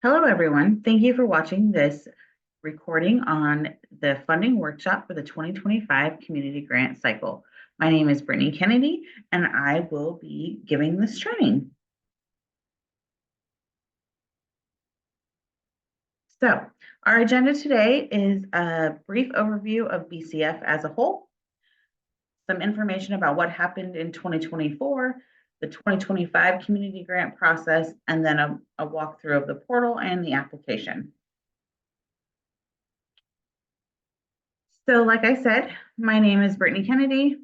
Hello, everyone. Thank you for watching this recording on the funding workshop for the 2025 Community Grant Cycle. My name is Brittany Kennedy, and I will be giving this training. So, our agenda today is a brief overview of BCF as a whole, some information about what happened in 2024, the 2025 community grant process, and then a walkthrough of the portal and the application. So, like I said, my name is Brittany Kennedy.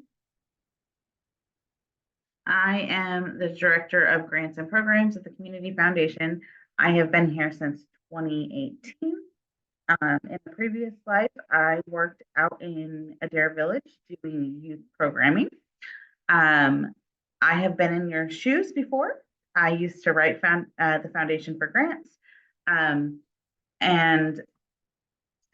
I am the Director of Grants and Programs at the Community Foundation. I have been here since 2018. In the previous life, I worked out in Adair Village doing youth programming. I have been in your shoes before. I used to write the Foundation for Grants. And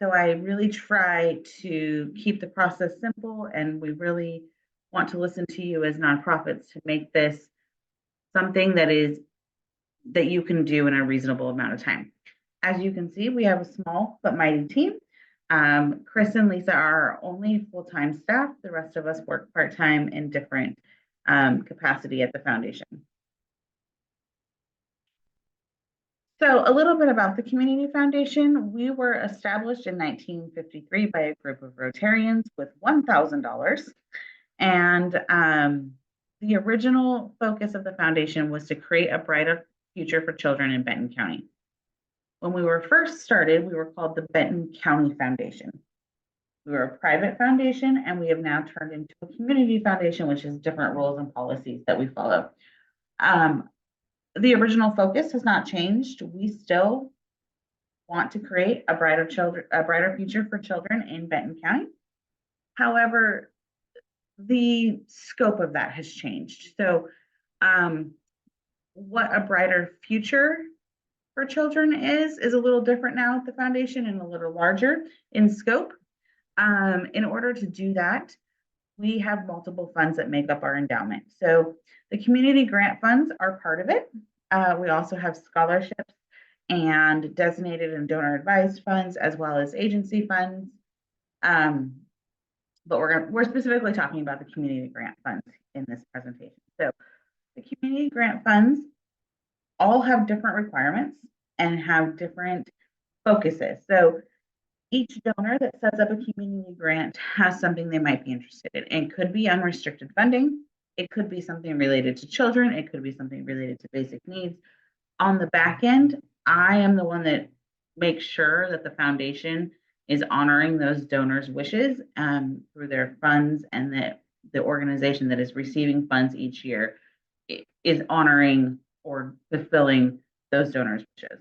so I really try to keep the process simple, and we really want to listen to you as nonprofits to make this something that you can do in a reasonable amount of time. As you can see, we have a small but mighty team. Chris and Lisa are our only full-time staff. The rest of us work part-time in different capacity at the foundation. So a little bit about the Community Foundation. We were established in 1953 by a group of Rotarians with $1,000. And the original focus of the foundation was to create a brighter future for children in Benton County. When we were first started, we were called the Benton County Foundation. We were a private foundation, and we have now turned into a community foundation, which is different rules and policies that we follow. The original focus has not changed. We still want to create a brighter future for children in Benton County. However, the scope of that has changed. So, what a brighter future for children is a little different now at the foundation and a little larger in scope. In order to do that, we have multiple funds that make up our endowment. So the community grant funds are part of it. We also have scholarships and designated and donor advised funds, as well as agency funds. But we're specifically talking about the community grant funds in this presentation. So the community grant funds all have different requirements and have different focuses. So each donor that sets up a community grant has something they might be interested in. It could be unrestricted funding. It could be something related to children. It could be something related to basic needs. On the back end, I am the one that makes sure that the foundation is honoring those donors' wishes through their funds, and that the organization that is receiving funds each year is honoring or fulfilling those donors' wishes.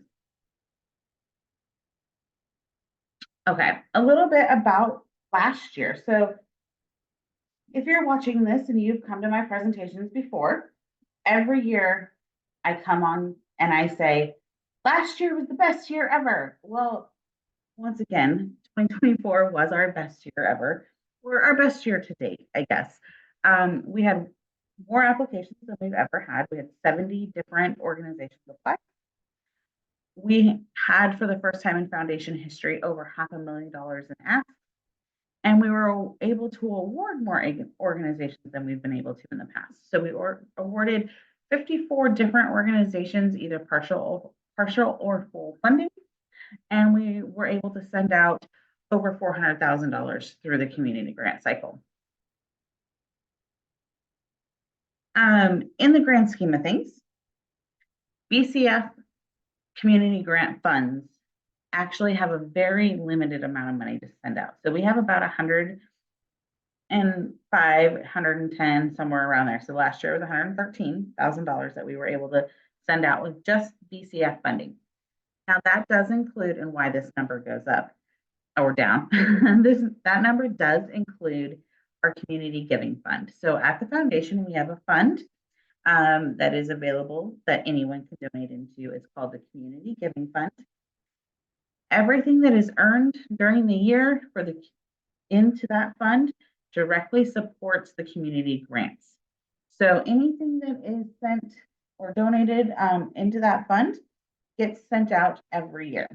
Okay, a little bit about last year. So if you're watching this and you've come to my presentations before, every year I come on and I say, last year was the best year ever. Well, once again, 2024 was our best year ever. We're our best year to date, I guess. We had more applications than we've ever had. We had 70 different organizations apply. We had, for the first time in foundation history, over $500,000 in asks, and we were able to award more organizations than we've been able to in the past. So we awarded 54 different organizations, either partial or full funding, and we were able to send out over $400,000 through the community grant cycle. In the grand scheme of things, BCF community grant funds actually have a very limited amount of money to send out. So we have about 105, 110, somewhere around there. So last year was $113,000 that we were able to send out with just BCF funding. Now that does include, and why this number goes up or down, that number does include our community giving fund. So at the foundation, we have a fund that is available that anyone can donate into. It's called the Community Giving Fund. Everything that is earned during the year into that fund directly supports the community grants. So anything that is sent or donated into that fund gets sent out every year.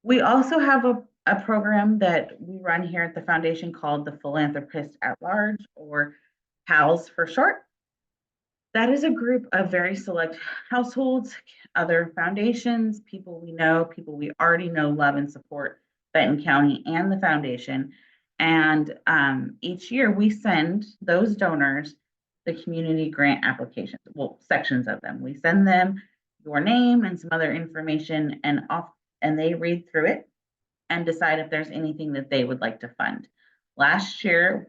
We also have a program that we run here at the foundation called the Philanthropist at Large, or PALS for short. That is a group of very select households, other foundations, people we know, people we already know, love, and support Benton County and the foundation. And each year we send those donors the community grant applications, well, sections of them. We send them your name and some other information, and they read through it and decide if there's anything that they would like to fund. Last year,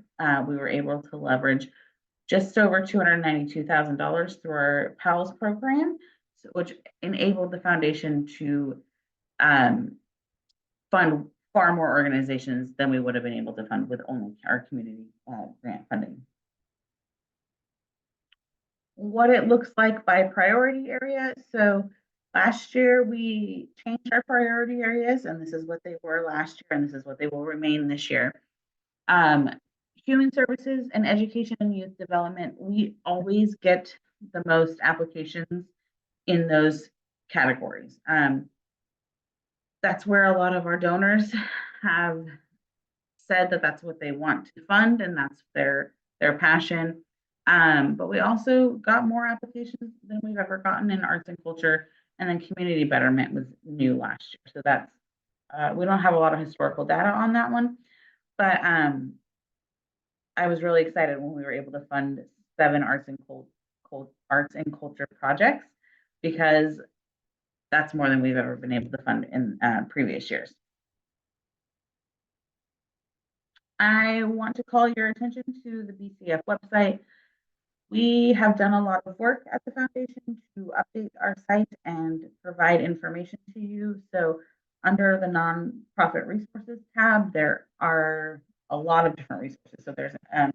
we were able to leverage just over $292,000 through our PALS program, which enabled the foundation to fund far more organizations than we would have been able to fund with only our community grant funding. What it looks like by priority area. So last year we changed our priority areas, and this is what they were last year, and this is what they will remain this year. Human services and education and youth development, we always get the most applications in those categories. That's where a lot of our donors have said that that's what they want to fund, and that's their passion. But we also got more applications than we've ever gotten in arts and culture, and then community betterment was new last year. So that's we don't have a lot of historical data on that one, but I was really excited when we were able to fund 7 arts and culture projects, because that's more than we've ever been able to fund in previous years. I want to call your attention to the BCF website. We have done a lot of work at the foundation to update our site and provide information to you. So under the nonprofit resources tab, there are a lot of different resources. So there's an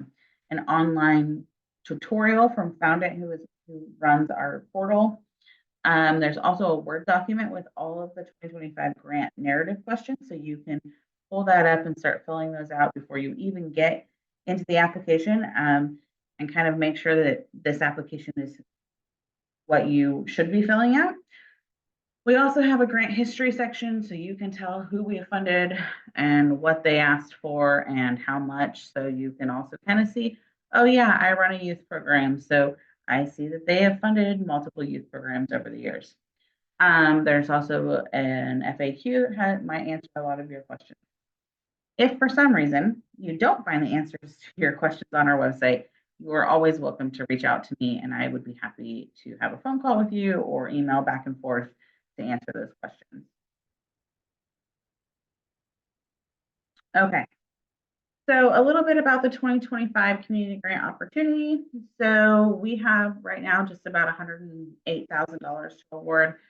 online tutorial from Foundant, who runs our portal. There's also a Word document with all of the 2025 grant narrative questions. So you can pull that up and start filling those out before you even get into the application, and kind of make sure that this application is what you should be filling out. We also have a grant history section, so you can tell who we have funded and what they asked for and how much. So you can also kind of see, oh yeah, I run a youth program, so I see that they have funded multiple youth programs over the years. There's also an FAQ that might answer a lot of your questions. If for some reason you don't find the answers to your questions on our website, you are always welcome to reach out to me, and I would be happy to have a phone call with you or email back and forth to answer those questions. Okay, so a little bit about the 2025 community grant opportunity. So we have right now just about $108,000 to award.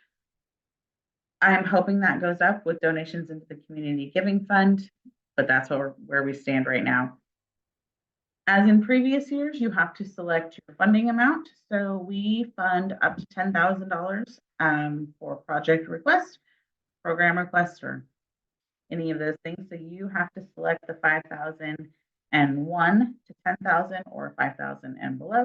I'm hoping that goes up with donations into the community giving fund, but that's where we stand right now. As in previous years, you have to select your funding amount. So we fund up to $10,000 for project request, program request, or any of those things. So you have to select the 5,001 to 10,000 or 5,000 and below.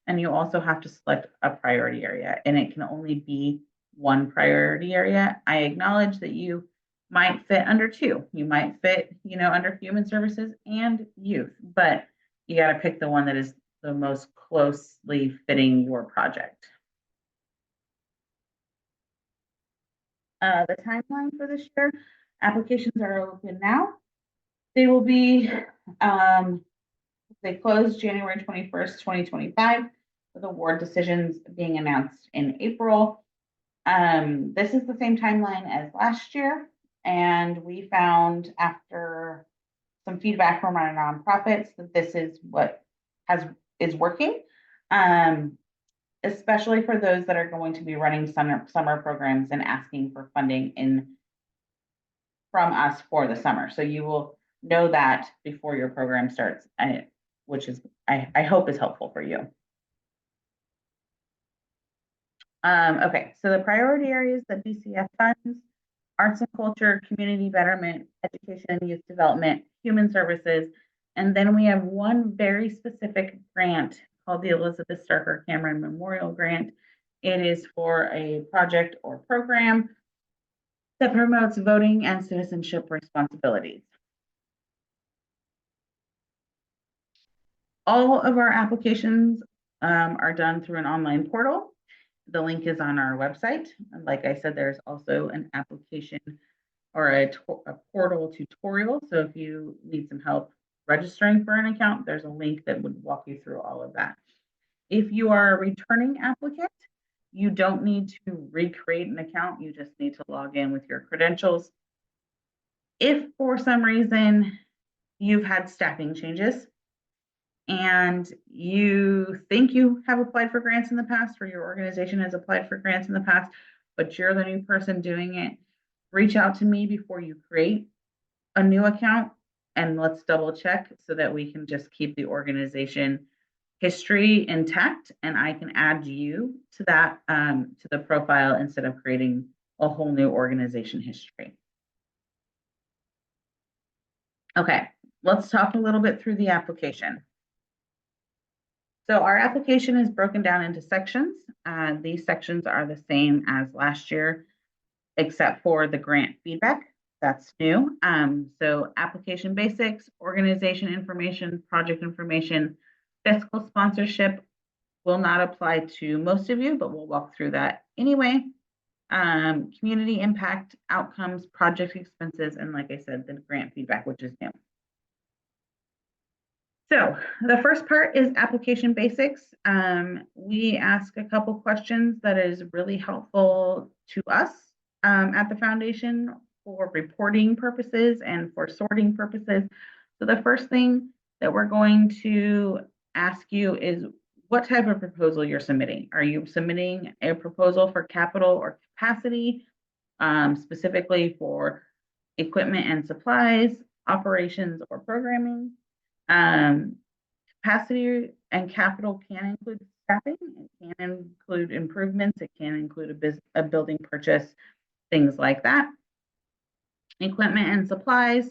And you also have to select a priority area, and it can only be one priority area. I acknowledge that you might fit under 2. You might fit, under human services and youth, but you got to pick the one that is the most closely fitting your project. The timeline for this year, applications are open now. They will be, they close January 21st, 2025, with award decisions being announced in April. This is the same timeline as last year, and we found after some feedback from our nonprofits that this is what is working, especially for those that are going to be running summer programs and asking for funding from us for the summer. So you will know that before your program starts, which is I hope is helpful for you. Okay, so the priority areas that BCF funds: arts and culture, community betterment, education and youth development, human services, and then we have one very specific grant called the Elizabeth Starker Cameron Memorial Grant. It is for a project or program that promotes voting and citizenship responsibilities. All of our applications are done through an online portal. The link is on our website. And like I said, there's also an application or a portal tutorial. So if you need some help registering for an account, there's a link that would walk you through all of that. If you are a returning applicant, you don't need to recreate an account. You just need to log in with your credentials. If for some reason you've had staffing changes and you think you have applied for grants in the past, or your organization has applied for grants in the past, but you're the new person doing it, reach out to me before you create a new account and let's double check so that we can just keep the organization history intact and I can add you to that to the profile instead of creating a whole new organization history. Okay, let's talk a little bit through the application. So our application is broken down into sections. These sections are the same as last year, except for the grant feedback. That's new. So application basics, organization information, project information, fiscal sponsorship will not apply to most of you, but we'll walk through that anyway. Community impact, outcomes, project expenses, and like I said, the grant feedback, which is new. So the first part is application basics. We ask a couple questions that is really helpful to us at the foundation for reporting purposes and for sorting purposes. So the first thing that we're going to ask you is what type of proposal you're submitting. Are you submitting a proposal for capital or capacity, specifically for equipment and supplies, operations or programming? Capacity and capital can include staffing, it can include improvements, it can include a building purchase, things like that. Equipment and supplies,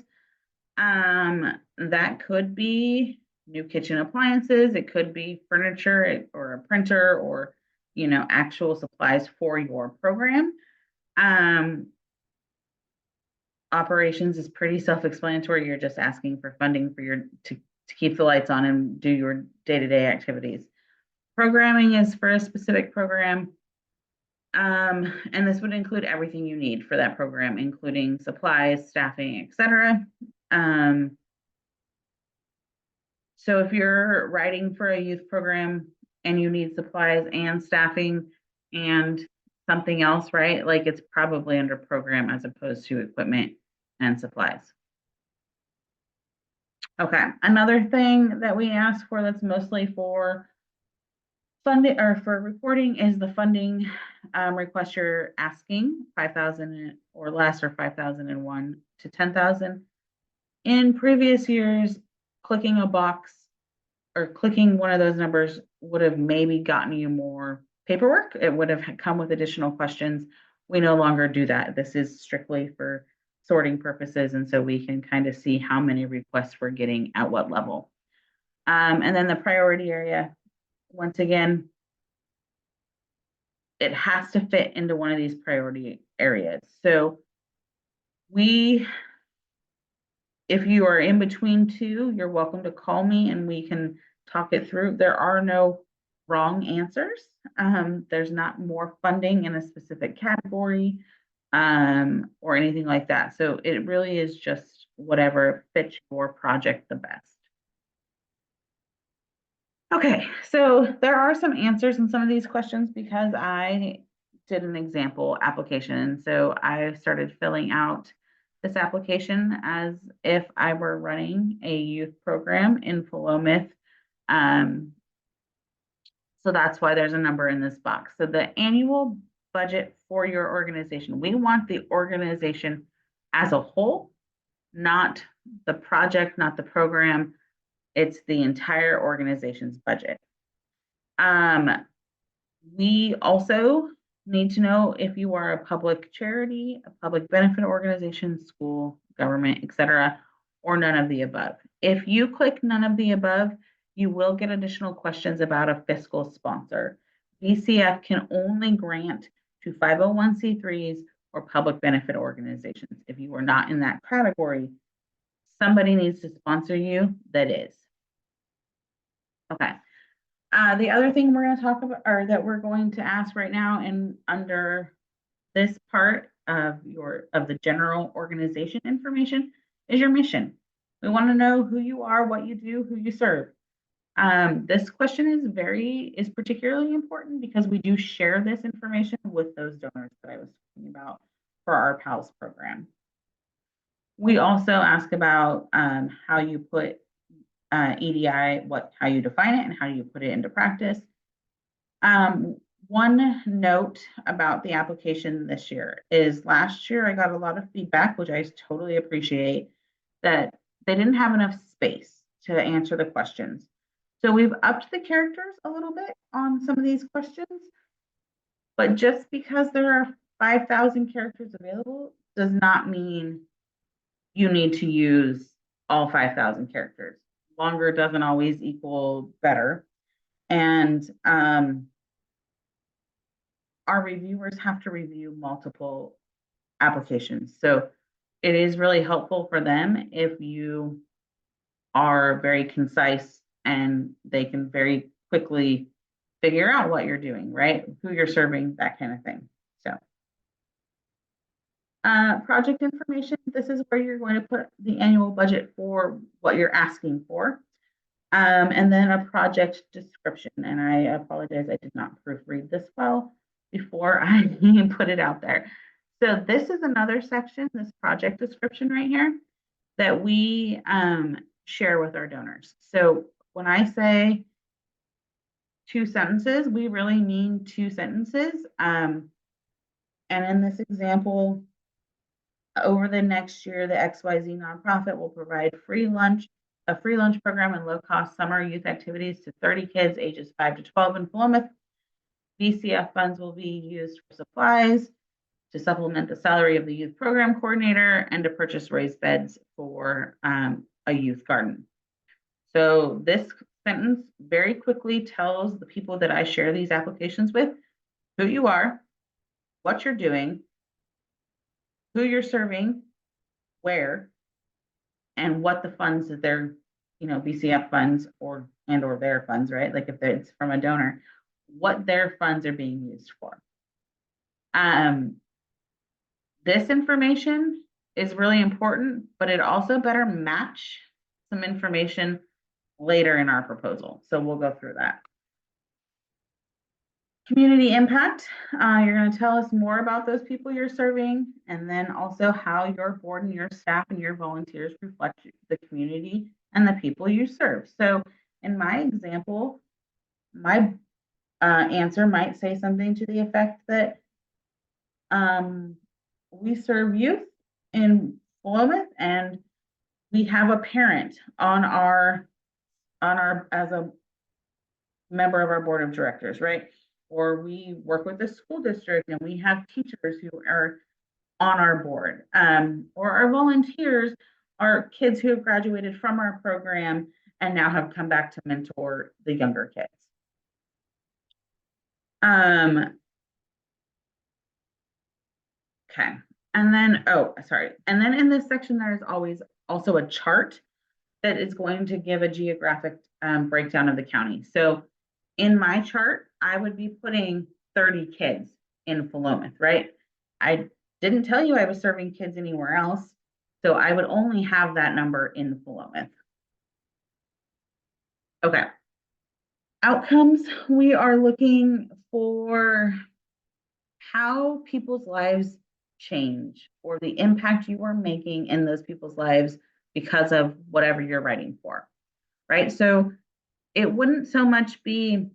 that could be new kitchen appliances, it could be furniture or a printer or, you know, actual supplies for your program. Operations is pretty self-explanatory. You're just asking for funding for your to keep the lights on and do your day-to-day activities. Programming is for a specific program. And this would include everything you need for that program, including supplies, staffing, etc. So if you're writing for a youth program and you need supplies and staffing and something else, right? Like it's probably under program as opposed to equipment and supplies. Okay, another thing that we ask for that's mostly for funding or for reporting is the funding request you're asking, 5,000 or less or 5,001 to 10,000. In previous years, clicking a box or clicking one of those numbers would have maybe gotten you more paperwork. It would have come with additional questions. We no longer do that. This is strictly for sorting purposes. And so we can kind of see how many requests we're getting at what level. And then the priority area, once again, it has to fit into one of these priority areas. So if you are in between two, you're welcome to call me and we can talk it through. There are no wrong answers. There's not more funding in a specific category or anything like that. So it really is just whatever fits your project the best. Okay, so there are some answers in some of these questions because I did an example application. So I started filling out this application as if I were running a youth program in Philomath. So that's why there's a number in this box. So the annual budget for your organization, we want the organization as a whole, not the project, not the program. It's the entire organization's budget. We also need to know if you are a public charity, a public benefit organization, school, government, etc., or none of the above. If you click none of the above, you will get additional questions about a fiscal sponsor. BCF can only grant to 501c3s or public benefit organizations. If you are not in that category, somebody needs to sponsor you that is. Okay. The other thing we're going to talk about, or that we're going to ask right now, and under this part of the general organization information, is your mission. We want to know who you are, what you do, who you serve. This question is particularly important because we do share this information with those donors that I was talking about for our PALS program. We also ask about how you put EDI, how you define it and how you put it into practice. One note about the application this year is last year I got a lot of feedback, which I totally appreciate, that they didn't have enough space to answer the questions. So we've upped the characters a little bit on some of these questions, but just because there are 5,000 characters available does not mean you need to use all 5,000 characters. Longer doesn't always equal better. And our reviewers have to review multiple applications. So it is really helpful for them if you are very concise and they can very quickly figure out what you're doing, right? Who you're serving, that kind of thing. So project information, this is where you're going to put the annual budget for what you're asking for. And then a project description. And I apologize, I did not proofread this well before I put it out there. So this is another section, this project description right here, that we share with our donors. So when I say 2 sentences, we really mean 2 sentences. And in this example, over the next year, the XYZ nonprofit will provide a free lunch program and low-cost summer youth activities to 30 kids ages 5 to 12 in Philomath. BCF funds will be used for supplies, to supplement the salary of the youth program coordinator, and to purchase raised beds for a youth garden. So this sentence very quickly tells the people that I share these applications with who you are, what you're doing, who you're serving, where, and what the funds that they're, BCF funds or their funds, right? Like if it's from a donor, what their funds are being used for. This information is really important, but it also better match some information later in our proposal. So we'll go through that. Community impact, you're going to tell us more about those people you're serving, and then also how your board and your staff and your volunteers reflect the community and the people you serve. So in my example, my answer might say something to the effect that we serve youth in Philomath, and we have a parent on our as a member of our board of directors, right? Or we work with the school district and we have teachers who are on our board, or our volunteers are kids who have graduated from our program and now have come back to mentor the younger kids. Okay, and then, and then in this section, there's always also a chart that is going to give a geographic breakdown of the county. So in my chart, I would be putting 30 kids in Philomath, right? I didn't tell you I was serving kids anywhere else, so I would only have that number in Philomath. Okay. Outcomes, we are looking for how people's lives change or the impact you are making in those people's lives because of whatever you're writing for, right? So it wouldn't so much be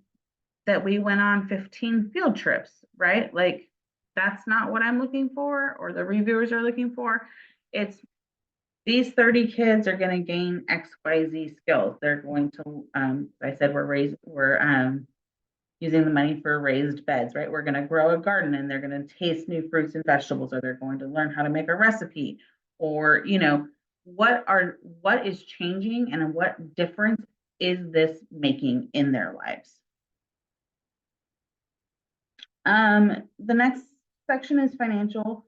that we went on 15 field trips, right? Like that's not what I'm looking for or the reviewers are looking for. It's these 30 kids are going to gain XYZ skills. They're going to, I said we're using the money for raised beds, right? We're going to grow a garden and they're going to taste new fruits and vegetables, or they're going to learn how to make a recipe, or, what is changing and what difference is this making in their lives? The next section is financial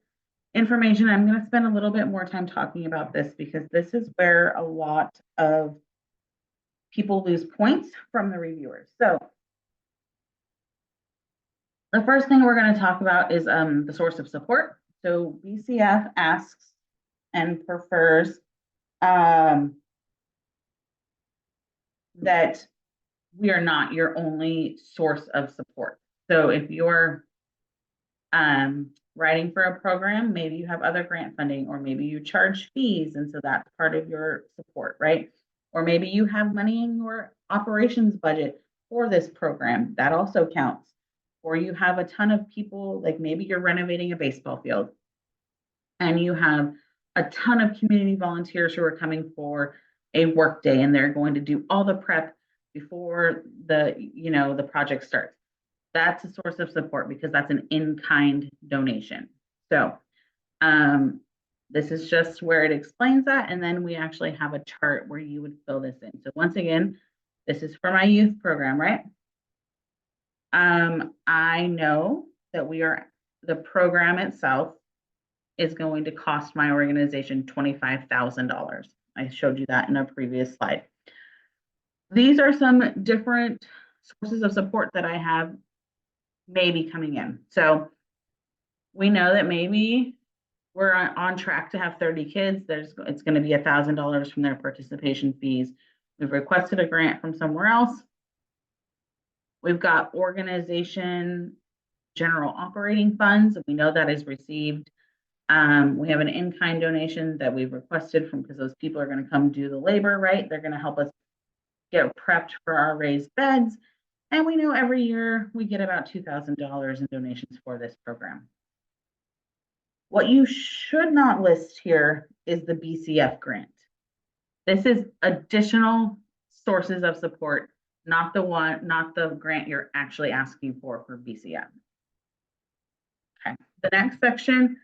information. I'm going to spend a little bit more time talking about this because this is where a lot of people lose points from the reviewers. So the first thing we're going to talk about is the source of support. So BCF asks and prefers that we are not your only source of support. So if you're writing for a program, maybe you have other grant funding, or maybe you charge fees, and so that's part of your support, right? Or maybe you have money in your operations budget for this program, that also counts. Or you have a ton of people, like maybe you're renovating a baseball field and you have a ton of community volunteers who are coming for a work day and they're going to do all the prep before the project starts. That's a source of support because that's an in-kind donation. So this is just where it explains that. And then we actually have a chart where you would fill this in. So once again, this is for my youth program, right? I know that the program itself is going to cost my organization $25,000. I showed you that in a previous slide. These are some different sources of support that I have maybe coming in. So we know that maybe we're on track to have 30 kids. It's going to be $1,000 from their participation fees. We've requested a grant from somewhere else. We've got organization general operating funds. We know that is received. We have an in-kind donation that we've requested from, because those people are going to come do the labor, right? They're going to help us get prepped for our raised beds. And we know every year we get about $2,000 in donations for this program. What you should not list here is the BCF grant. This is additional sources of support, not the grant you're actually asking for BCF. Okay, the next section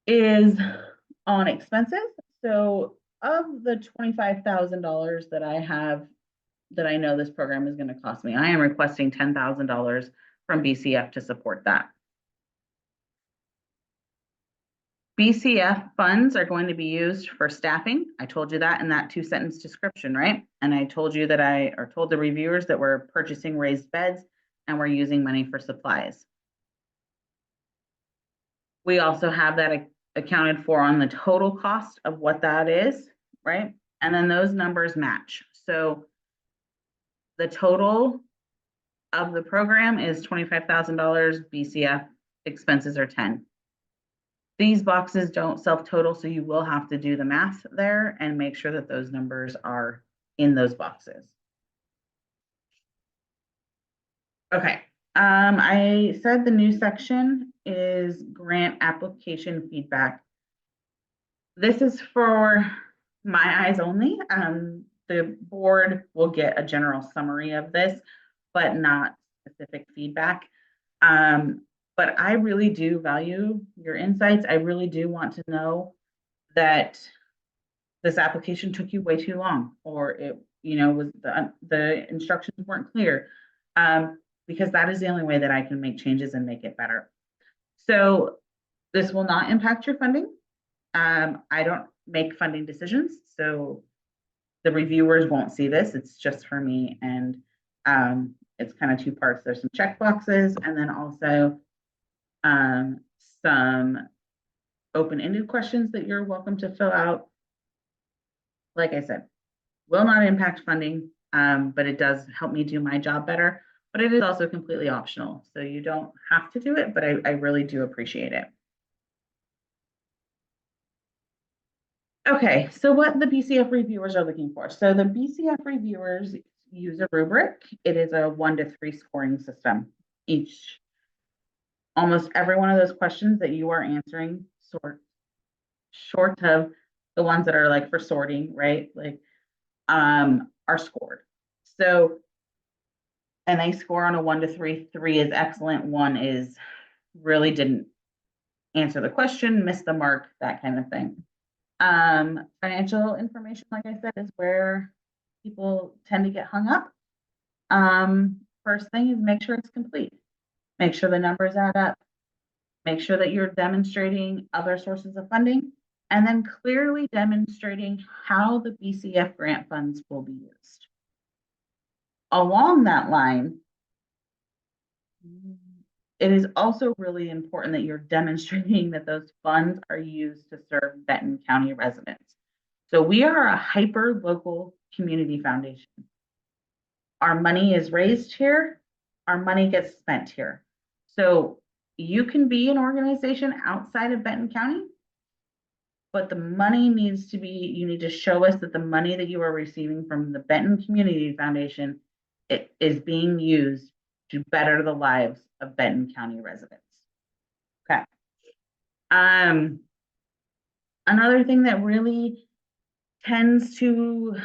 is on expenses. So of the $25,000 that I have, that I know this program is going to cost me, I am requesting $10,000 from BCF to support that. BCF funds are going to be used for staffing. I told you that in that 2-sentence description, right? And I told you that told the reviewers that we're purchasing raised beds and we're using money for supplies. We also have that accounted for on the total cost of what that is, right? And then those numbers match. So the total of the program is $25,000, BCF expenses are 10. These boxes don't self-total, so you will have to do the math there and make sure that those numbers are in those boxes. Okay, I said the new section is grant application feedback. This is for my eyes only. The board will get a general summary of this, but not specific feedback. But I really do value your insights. I really do want to know that this application took you way too long, or it, was the instructions weren't clear, because that is the only way that I can make changes and make it better. So this will not impact your funding. I don't make funding decisions, so the reviewers won't see this. It's just for me, and it's kind of two parts. There's some check boxes, and then also some open-ended questions that you're welcome to fill out. Like I said, will not impact funding, but it does help me do my job better. But it is also completely optional, so you don't have to do it, but I really do appreciate it. Okay, so what the BCF reviewers are looking for. So the BCF reviewers use a rubric. It is a 1 to 3 scoring system. Almost every one of those questions that you are answering, short of the ones that are like for sorting, right? Like, are scored. So, and they score on a 1 to 3. 3 is excellent. 1 is really didn't answer the question, missed the mark, that kind of thing. Financial information, like I said, is where people tend to get hung up. First thing is make sure it's complete. make sure the numbers add up, make sure that you're demonstrating other sources of funding, and then clearly demonstrating how the BCF grant funds will be used. Along that line, it is also really important that you're demonstrating that those funds are used to serve Benton County residents. So we are a hyper local community foundation. Our money is raised here, our money gets spent here. So you can be an organization outside of Benton County, but the money needs to be, you need to show us that the money that you are receiving from the Benton Community Foundation, it is being used to better the lives of Benton County residents. Okay. Another thing that really tends to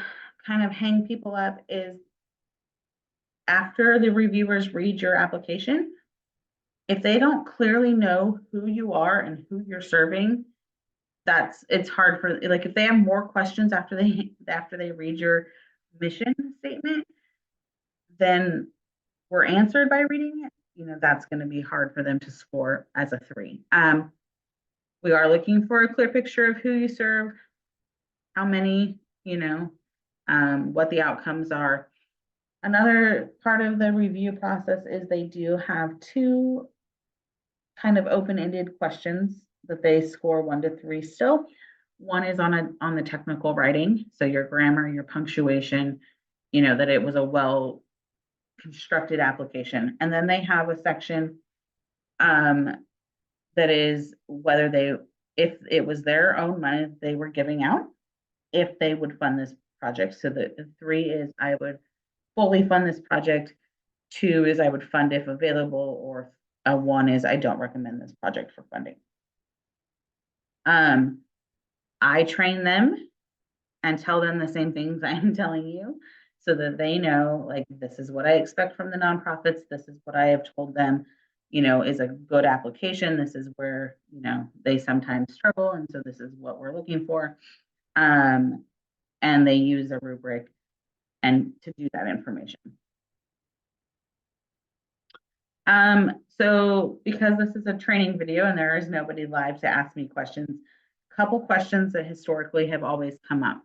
kind of hang people up is after the reviewers read your application, if they don't clearly know who you are and who you're serving, it's hard for, like, if they have more questions after they read your mission statement than were answered by reading it, that's going to be hard for them to score as a 3. We are looking for a clear picture of who you serve, how many, what the outcomes are. Another part of the review process is they do have 2 kind of open-ended questions that they score 1 to 3 still. One is on the technical writing, so your grammar, your punctuation, that it was a well constructed application. And then they have a section that is whether if it was their own money they were giving out, if they would fund this project. So the 3 is I would fully fund this project. 2 is I would fund if available, or 1 is I don't recommend this project for funding. I train them and tell them the same things I'm telling you so that they know, like, this is what I expect from the nonprofits. This is what I have told them, is a good application. This is where, they sometimes struggle. And so this is what we're looking for. And they use a rubric and to do that information. So because this is a training video and there is nobody live to ask me questions, a couple questions that historically have always come up.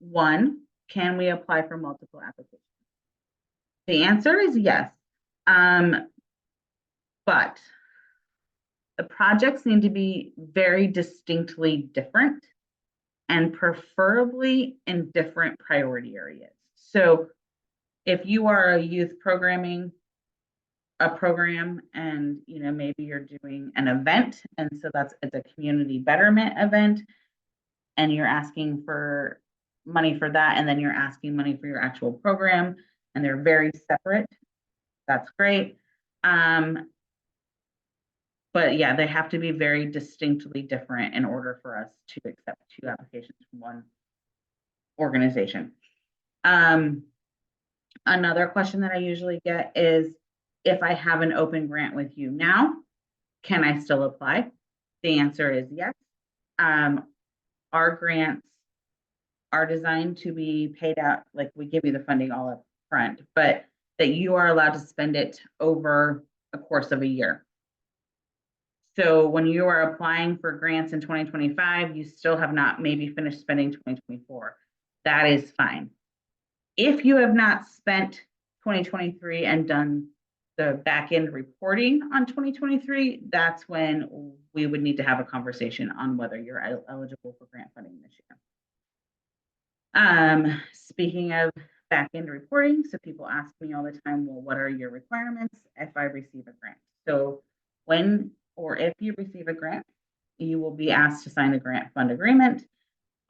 1, can we apply for multiple applications? The answer is yes. But the projects need to be very distinctly different and preferably in different priority areas. So if you are a youth program and maybe you're doing an event, and so it's a community betterment event, and you're asking for money for that, and then you're asking money for your actual program, and they're very separate, that's great. But yeah, they have to be very distinctly different in order for us to accept 2 applications from one organization. Another question that I usually get is, if I have an open grant with you now, can I still apply? The answer is yes. Our grants are designed to be paid out, like we give you the funding all up front, but that you are allowed to spend it over a course of a year. So when you are applying for grants in 2025, you still have not maybe finished spending 2024. That is fine. If you have not spent 2023 and done the back end reporting on 2023, that's when we would need to have a conversation on whether you're eligible for grant funding this year. Speaking of back end reporting, so people ask me all the time, well, what are your requirements if I receive a grant? So when or if you receive a grant, you will be asked to sign a grant fund agreement,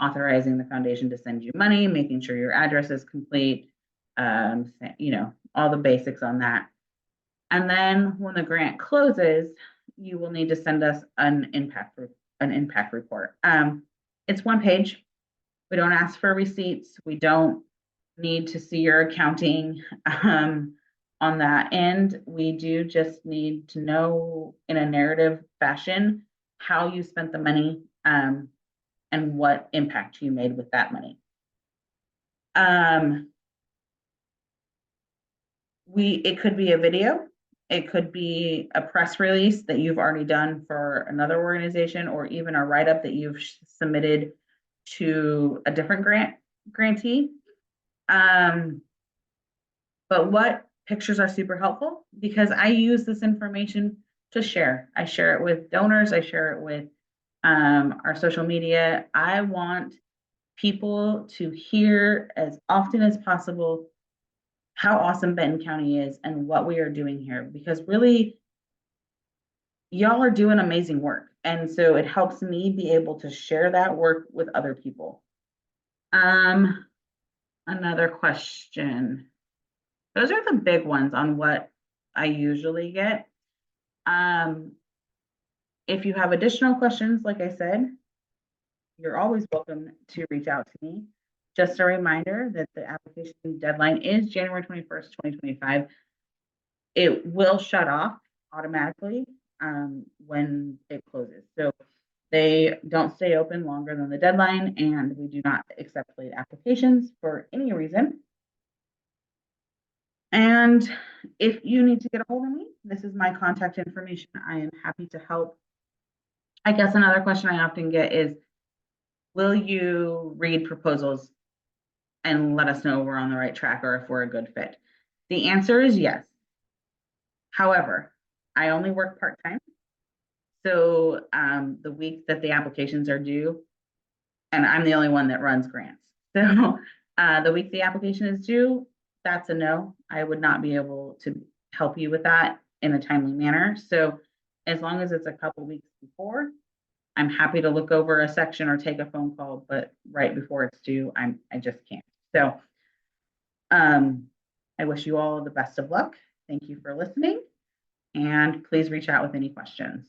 authorizing the foundation to send you money, making sure your address is complete, all the basics on that. And then when the grant closes, you will need to send us an impact report. It's 1 page. We don't ask for receipts. We don't need to see your accounting. On that end, we do just need to know in a narrative fashion how you spent the money and what impact you made with that money. It could be a video, It could be a press release that you've already done for another organization, or even a write-up that you've submitted to a different grantee. But what pictures are super helpful, because I use this information to share. I share it with donors. I share it with our social media. I want people to hear as often as possible how awesome Benton County is and what we are doing here, because really, y'all are doing amazing work. And so it helps me be able to share that work with other people. Another question. Those are the big ones on what I usually get. If you have additional questions, like I said, you're always welcome to reach out to me. Just a reminder that the application deadline is January 21st, 2025. It will shut off automatically when it closes. So they don't stay open longer than the deadline, and we do not accept late applications for any reason. And if you need to get a hold of me, this is my contact information. I am happy to help. I guess another question I often get is, will you read proposals and let us know we're on the right track or if we're a good fit? The answer is yes. However, I only work part-time. So the week that the applications are due, and I'm the only one that runs grants. So the week the application is due, that's a no. I would not be able to help you with that in a timely manner. So as long as it's a couple weeks before, I'm happy to look over a section or take a phone call, but right before it's due, I just can't. So I wish you all the best of luck. Thank you for listening, and please reach out with any questions.